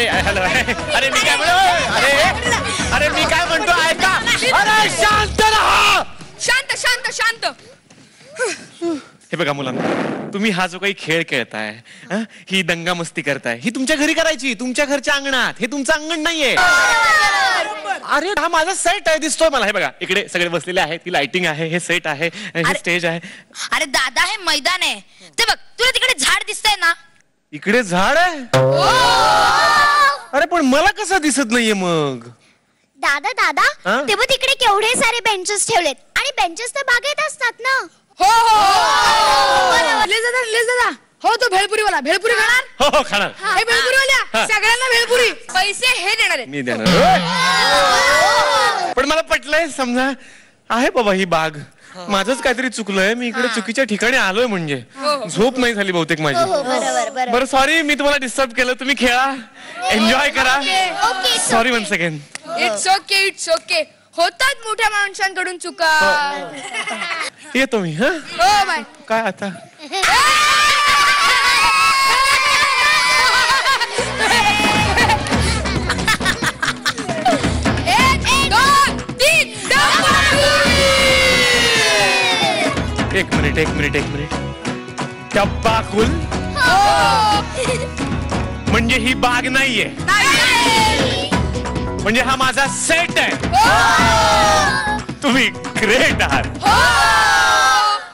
Hello अरे मी काय म्हणतो अरे मी काय म्हणतो ऐका अरे शांत रहा शांत शांत शांत हे बघा मुलांना तुम्ही हा जो काही खेळ खेळताय ही दंगा मस्ती करताय ही तुमच्या घरी करायची तुमच्या घरच्या अंगणात हे तुमचं अंगण नाहीये अरे हा माझा सेट आहे दिसतोय मला हे बघा इकडे सगळे बसलेले आहेत ही लाइटिंग आहे हे सेट आहे हे स्टेज आहे अरे दादा हे मैदान आहे ते बघ तुला तिकडे झाड दिसतंय ना इकडे झाड आहे अरे पण मला कसं दिसत नाहीये मग दादा दादा ते बघ तिकडे केवढे सारे बेंचेस ठेवलेत आणि बेंचेस तर बागेत असतात ना हो हो लेज दादा हो तो भेळपुरीवाला भेळपुरी खाणार हो खाणार हे भेळपुरीवाल्या सगळ्यांना भेळपुरी पैसे हे देणार आहे मी देणार पण मला पटलंय समजा आहे बाबा ही बाग माझंच काहीतरी चुकलंय मी इकडे चुकीच्या ठिकाणी आलोय म्हणजे झोप नाही झाली बहुतेक माझी बरं सॉरी मी तुम्हाला डिस्टर्ब केलं तुम्ही खेळा एन्जॉय करा sorry one second it's okay होतात मोठ्या माणसांकडून चुका येतो मी हा हो बाय काय आता एक मिनिट टप्पाकुल म्हणजे ही बाग नाहीये म्हणजे हा माझा सेट आहे तुम्ही ग्रेट आहात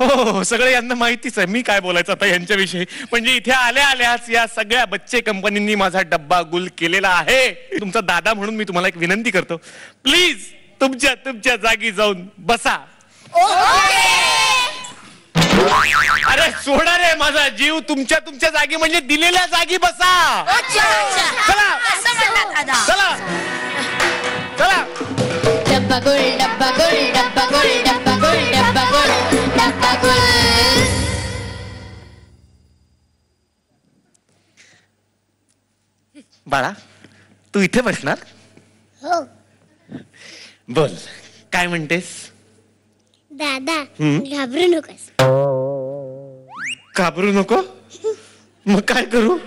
हो सगळे यांना माहितीच आहे मी काय बोलायचं आता यांच्याविषयी म्हणजे इथे आल्या आल्याच या सगळ्या बच्चे कंपनींनी माझा डब्बा गुल केलेला आहे तुमचा दादा म्हणून मी तुम्हाला एक विनंती करतो प्लीज तुमच्या जागी जाऊन बसा अरे सोडा रे माझा जीव तुमच्या जागी म्हणजे दिलेल्या जागी बसा चला चला चला डब्बा गोल डब्बा गोल डब्बा गोल डब्बा गोल डब्बा गोल डब्बा गोल बाळा तू इथे बसणार हो बोल काय म्हणतेस दादा घाबरू नकोस घाबरू नको मग काय करू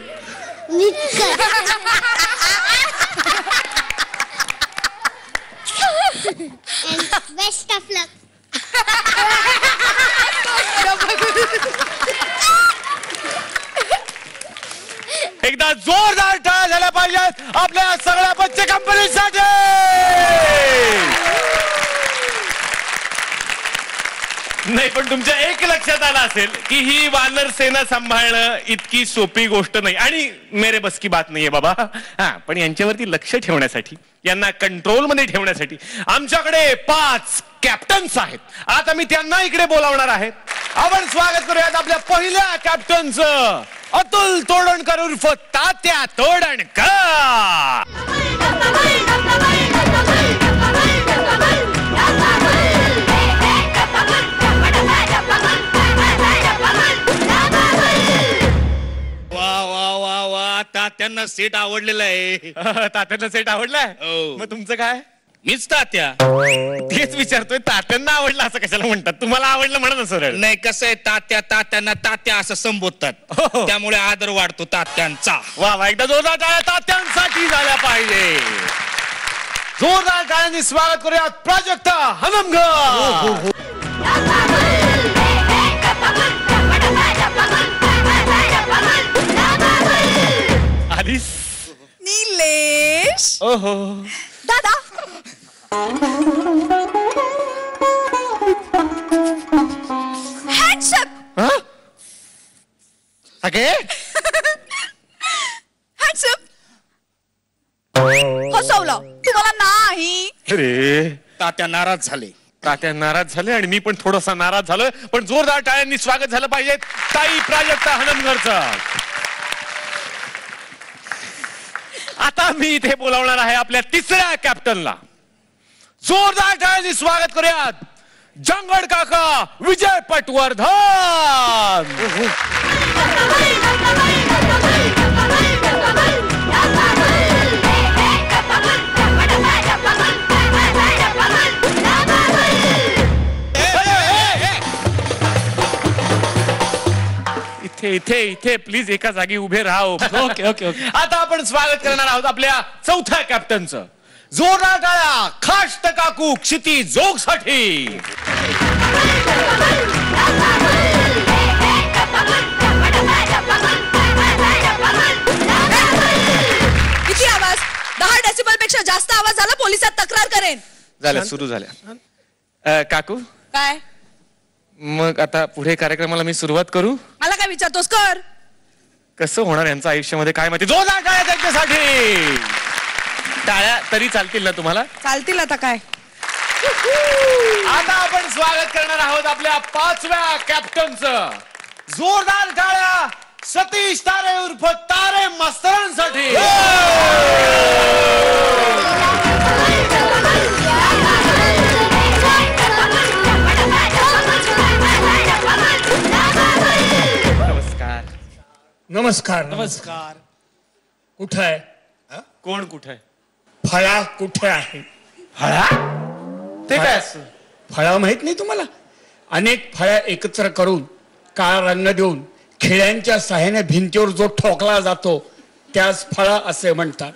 बेस्ट ऑफ लक एकदा जोरदार टाळ्या झाल्या पाहिजेत आपल्या सगळ्या बच्चे कंपनीसाठी नाही पण तुमच्या एक लक्षात आलं असेल की ही वानर सेना सांभाळणं इतकी सोपी गोष्ट नाही आणि मेरे बस की बात नाहीये बाबा हा पण यांच्यावरती लक्ष ठेवण्यासाठी यांना कंट्रोल मध्ये ठेवण्यासाठी आमच्याकडे 5 कॅप्टन्स आहेत आता मी त्यांना इकडे बोलावणार आहे आपण स्वागत करूयात आपल्या पहिल्या कॅप्टनचं अतुल तोडणकर उर्फ तात्या तोडणकर तात्यांना सेट आवडलेला आहे तात्यांना सेट आवडलाय मग तुमचं काय मीच तात्या तेच विचारतोय तात्यांना आवडलं असं कशाला म्हणतात तुम्हाला आवडलं म्हणा ना सरळ नाही कसं आहे तात्यांना तात्या असं संबोधतात त्यामुळे आदर वाढतो तात्यांचा वा वा एकदा जोरदार टाळ्या तात्यांसाठी झाल्या पाहिजे जोरदार टाळ्यांनी स्वागत करूयात प्राजक्ता हनमगर आलीस निलेश ओहो दादा हॅन्डसअप अगे हॅन्डसअप हसवलं तुम्हाला नाही अरे तात्या नाराज झाले तात्या नाराज झाले आणि मी पण थोडासा नाराज झालोय पण जोरदार टाळ्यांनी स्वागत झालं पाहिजे ताई प्राजक्ता हनमगरचं आता मी इथे बोलावणार आहे आपल्या तिसऱ्या कॅप्टनला जोरदार टाळ्यांनी स्वागत करूयात जंगड काका विजय पटवर्धन इथे इथे प्लीज एका जागी उभे राहा. Okay okay okay. आता आपण स्वागत करणार आहोत आपल्या चौथ्या कॅप्टनचं. जोरदार टाळ्या खाष्ट काकू क्षिती जोग साठी. किती आवाज? 10 डेसिबल पेक्षा जास्त आवाज झाला पोलिसात तक्रार करेन. झाल्या सुरू झाल्या. काकू काय मग आता पुढे कार्यक्रमाला मी सुरुवात करू. मला काय विचारतोस? कर. कसं होणार यांचं आयुष्यामध्ये काय माहिती. जोरदार टाळ्या त्यांच्यासाठी. टाळ्या तरी चालतील ना तुम्हाला? चालतील आता काय. आता आपण स्वागत करणार आहोत आपल्या 5व्या कॅप्टनचं. जोरदार टाळ्या सतीश तारे उर्फ तारे मास्तरांसाठी. नमस्कार. नमस्कार. नमस्कार. कुठं आहे? कोण कुठे आहे? फळा कुठे आहे? फळा ते काय असतं? फळा माहित नाही तुम्हाला? अनेक फळ्या एकत्र करून काळा रंग देऊन खिळ्यांच्या सहाय्याने भिंतीवर जो ठोकला जातो त्यास फळा असे म्हणतात.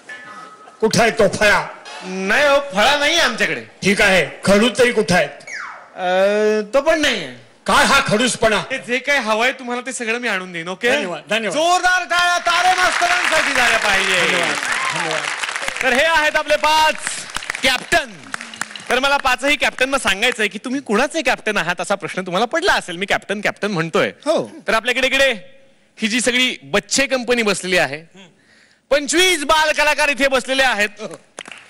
कुठं आहे तो फळा? नाही हो, फळा नाही आमच्याकडे. ठीक आहे, खडूस तरी कुठं आहेत? तो पण नाहीये. काय हा खडूसपणा? ते जे काही हवंय तुम्हाला ते सगळं मी आणून देईन. ओके. धन्यवाद, धन्यवाद. जोरदार टाळ्या तारे मास्तरांसाठी झाल्या पाहिजे. धन्यवाद. तर हे आहेत आपले 5 कॅप्टन. तर मला 5ही कॅप्टनना सांगायचंय की तुम्ही कुणाचे कॅप्टन आहात असा प्रश्न तुम्हाला पडला असेल. मी कॅप्टन कॅप्टन म्हणतोय. हो. तर आपल्याकडे इकडे ही जी सगळी बच्चे कंपनी बसलेली आहे, 25 बाल कलाकार इथे बसलेले आहेत.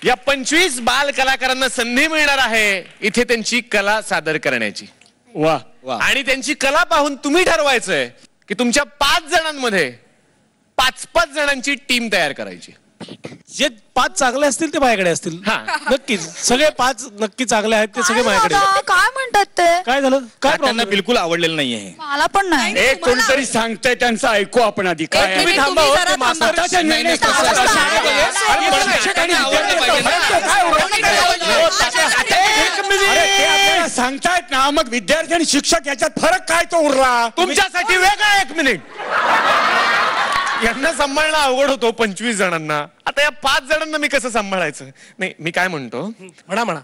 या 25 बाल कलाकारांना संधी मिळणार आहे इथे त्यांची कला सादर करण्याची. वा. आणि त्यांची कला पाहून तुम्ही ठरवायचंय की तुमच्या 5 जणांमध्ये 5-5 जणांची टीम तयार करायची. जे 5 चांगले असतील ते माझ्याकडे असतील. हा. नक्कीच सगळे 5 नक्की चांगले आहेत ते सगळे माझ्याकडे. काय म्हणतात ते? काय झालं? काय त्यांना प्रॉब्लेम? बिलकुल आवडलेलं नाहीये. मला पण नाही. एक कोणतरी सांगतंय त्यांचं ऐकू आपण आधी. काय आहे? तुम्ही थांबा, तुम्ही हो, जरा ते मास्तर- थांबा. आताच्या निर्णय नाही, कसं नाही, असतं? नाही, आणि नाही, शिक्षक आणि आवडलं विद्यार्थी पाहिजे ना. काय अरे ते आपल्याला सांगतायत ना, मग विद्यार्थी आणि शिक्षक याच्यात फरक काय तो उरला? तुमच्यासाठी वेगळा 1 मिनिट. यांना सांभाळणं अवघड होतो 25 जणांना. आता या 5 जणांना मी कसं सांभाळायचं? नाही, मी काय म्हणतो, म्हणा.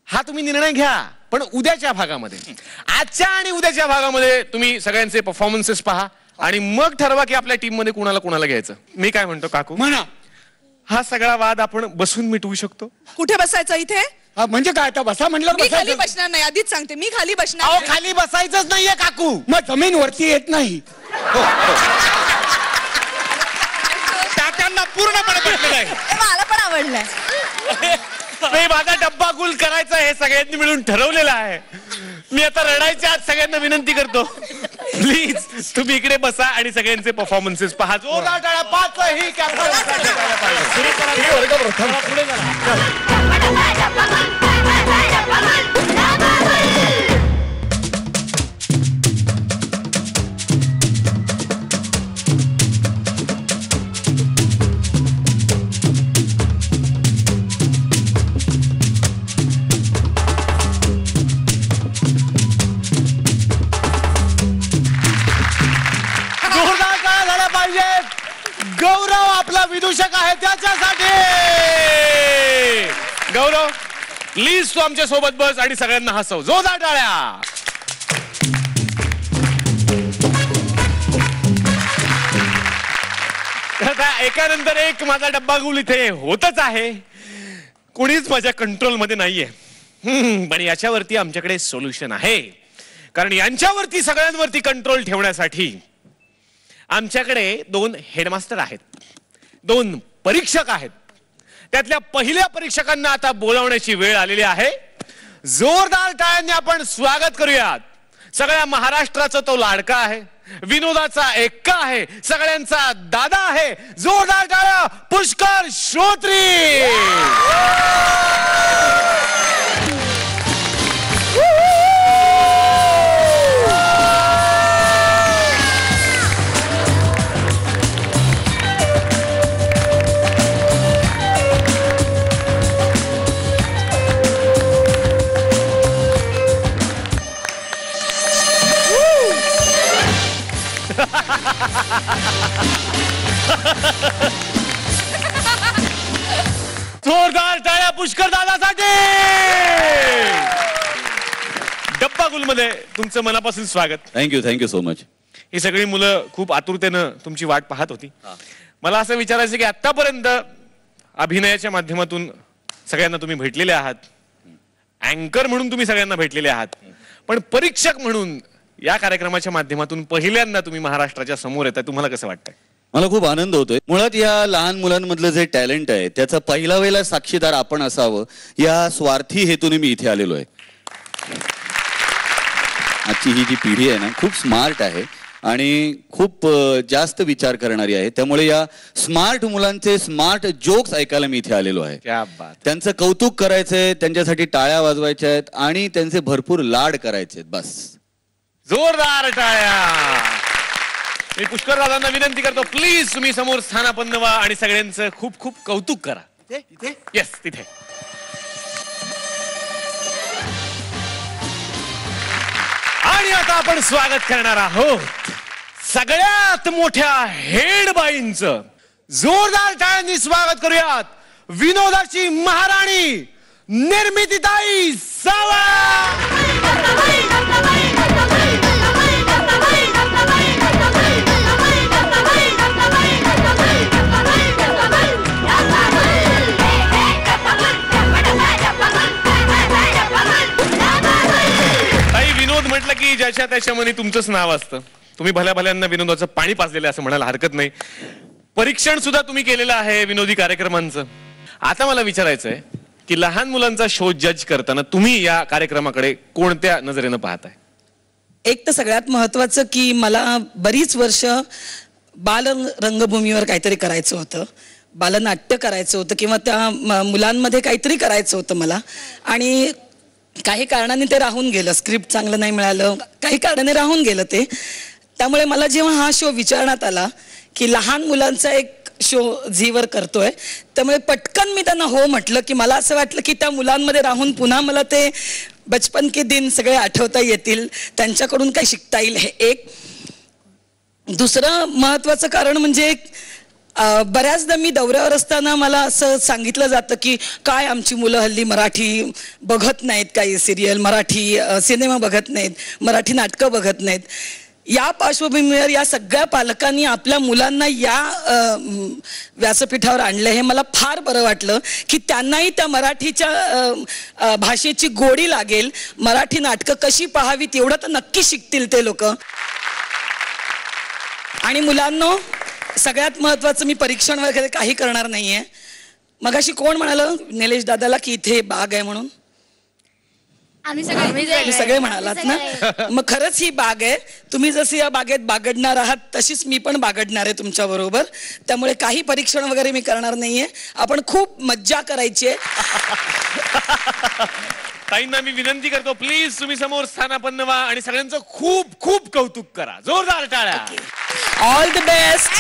हा तुम्ही निर्णय घ्या, पण उद्याच्या भागामध्ये, आजच्या आणि उद्याच्या भागामध्ये तुम्ही सगळ्यांचे परफॉर्मन्सेस पहा आणि मग ठरवा की आपल्या टीम मध्ये कुणाला कुणाला घ्यायचं. मी काय म्हणतो काकू, म्हणा. हा सगळा वाद आपण बसून मिटवू शकतो. कुठे बसायचं? इथे. हा, म्हणजे काय आता बसा म्हणलं मी खाली बसायचं. बसणार नाही, आधीच सांगते. मी खाली अहो, बसणार नाही. खाली बसायचंच नाहीये काकू. मग जमीन वरती येत नाही. तात्यांना पूर्णपणे पटलेलं आहे. हे मला पण आवडलंय. नाही, माझा डब्बा गुल करायचा हे सगळ्यांनी मिळून ठरवलेलं आहे. मी आता रडायच्या आत सगळ्यांना विनंती करतो, प्लीज तुम्ही इकडे बसा आणि सगळ्यांचे परफॉर्मन्सेस पहा. जोरदार टाळ्या 5ही कॅप्टन. वर्ग प्रथम. पुढे चला. जोरदार टाळ्या झाल्या पाहिजेत. गौरव आपला विदूषक आहे त्याच्यासाठी. गौरव प्लीज तू आमच्या सोबत बस आणि सगळ्यांना हसव. जोरदार टाळ्या. आता एकानंतर एक माझा डब्बा गुल इथे होतच आहे. कुणीच माझ्या कंट्रोलमध्ये नाहीये. पण याच्यावरती आमच्याकडे सोल्युशन आहे. कारण यांच्यावरती सगळ्यांवरती कंट्रोल ठेवण्यासाठी आमच्याकडे 2 हेडमास्टर आहेत, 2 परीक्षक आहेत. त्यातल्या पहिल्या परीक्षकांना आता बोलावण्याची वेळ आलेली आहे. जोरदार टाळ्यांनी आपण स्वागत करूयात. सगळ्या महाराष्ट्राचा तो लाडका आहे, विनोदाचा एक्का आहे, सगळ्यांचा दादा आहे. जोरदार टाळ्या पुष्कर श्रोत्री. जोरदार टाळ्या पुष्कर दादासाठी. डब्बा गुलमध्ये तुमचं मनापासून स्वागत. Thank you so much. ही सगळी मुलं खूप आतुरतेनं तुमची वाट पाहत होती. मला असं विचारायचं की आतापर्यंत अभिनयाच्या माध्यमातून सगळ्यांना तुम्ही भेटलेले आहात, अँकर म्हणून तुम्ही सगळ्यांना भेटलेले आहात, पण परीक्षक म्हणून या कार्यक्रमाच्या माध्यमातून पहिल्यांदा तुम्ही महाराष्ट्राच्या समोर येताय. तुम्हाला कसं वाटतंय? मला खूप आनंद होतोय. मुळात या लहान मुलांमधलं जे टॅलेंट आहे त्याचा पहिला वेळेला साक्षीदार आपण असावं या स्वार्थी हेतूने मी इथे आलेलो आहे. आजची ही जी पिढी आहे ना खूप स्मार्ट आहे आणि खूप जास्त विचार करणारी आहे. त्यामुळे या स्मार्ट मुलांचे स्मार्ट जोक्स ऐकायला मी इथे आलेलो आहे. क्या बात. त्यांचं कौतुक करायचंय, त्यांच्यासाठी टाळ्या वाजवायच्या आहेत आणि त्यांचे भरपूर लाड करायचे आहेत. बस. जोरदार टाळ्या. मी पुष्कर दादांना विनंती करतो, प्लीज तुम्ही समोर स्थानापन्न व्हा आणि सगळ्यांचं खूप खूप कौतुक करा. येस, तिथे. आणि आता आपण स्वागत करणार आहोत सगळ्यात मोठ्या हेडबाईंचं. जोरदार टाळ्यांनी स्वागत करूयात विनोदाची महाराणी निर्मितीताई सावंत. विनोद म्हटलं की ज्याच्या त्याच्या मनी तुमचंच नाव असतं. तुम्ही भल्या भल्यांना विनोदाचं पाणी पाजलेलं असं म्हणायला हरकत नाही. परीक्षण सुद्धा तुम्ही केलेलं आहे विनोदी कार्यक्रमांचं. आता मला विचारायचं आहे की लहान मुलांचा शो जज करताना तुम्ही या कार्यक्रमाकडे कोणत्या नजरेनं पाहताय? एक तर सगळ्यात महत्वाचं की मला बरीच वर्ष बाल रंगभूमीवर काहीतरी करायचं होतं, बालनाट्य करायचं होतं किंवा त्या मुलांमध्ये काहीतरी करायचं होतं मला. आणि काही कारणाने ते राहून गेलं. स्क्रिप्ट चांगलं नाही मिळालं, काही कारणाने राहून गेलं ते. त्यामुळे मला जेव्हा हा शो विचारण्यात आला की लहान मुलांचा एक शो झीवर करतोय, त्यामुळे पटकन मी त्यांना हो म्हटलं की मला असं वाटलं की त्या मुलांमध्ये राहून पुन्हा मला ते बचपन के दिन सगळे आठवता येतील, त्यांच्याकडून काही शिकता येईल. हे एक. दुसरं महत्वाचं कारण म्हणजे बऱ्याचदा मी दौऱ्यावर असताना मला असं सांगितलं जातं की काय आमची मुलं हल्ली मराठी बघत नाहीत, काही सिरियल, मराठी सिनेमा बघत नाहीत, मराठी नाटकं बघत नाहीत. या पार्श्वभूमीवर या सगळ्या पालकांनी आपल्या मुलांना या व्यासपीठावर आणलं. हे मला फार बरं वाटलं की त्यांनाही त्या मराठीच्या भाषेची गोडी लागेल, मराठी नाटकं कशी पाहावीत एवढं तर नक्की शिकतील ते लोक. आणि मुलांनो, सगळ्यात महत्वाचं, मी परीक्षण वगैरे काही करणार नाहीये. मगाशी कोण म्हणालं निलेश दादाला की इथे बाग आहे म्हणून? आम्ही सगळे म्हणालात ना. मग खरंच ही बाग आहे. तुम्ही जशी या बागेत बागडणार आहात तशीच मी पण बागडणार आहे तुमच्या बरोबर. त्यामुळे काही परीक्षण वगैरे मी करणार नाहीये. आपण खूप मज्जा करायची आहे. ताईंना मी विनंती करतो, प्लीज तुम्ही समोर स्थानापन्न व्हा आणि सगळ्यांचं खूप खूप कौतुक करा. जोरदार टाळ्या. All the best.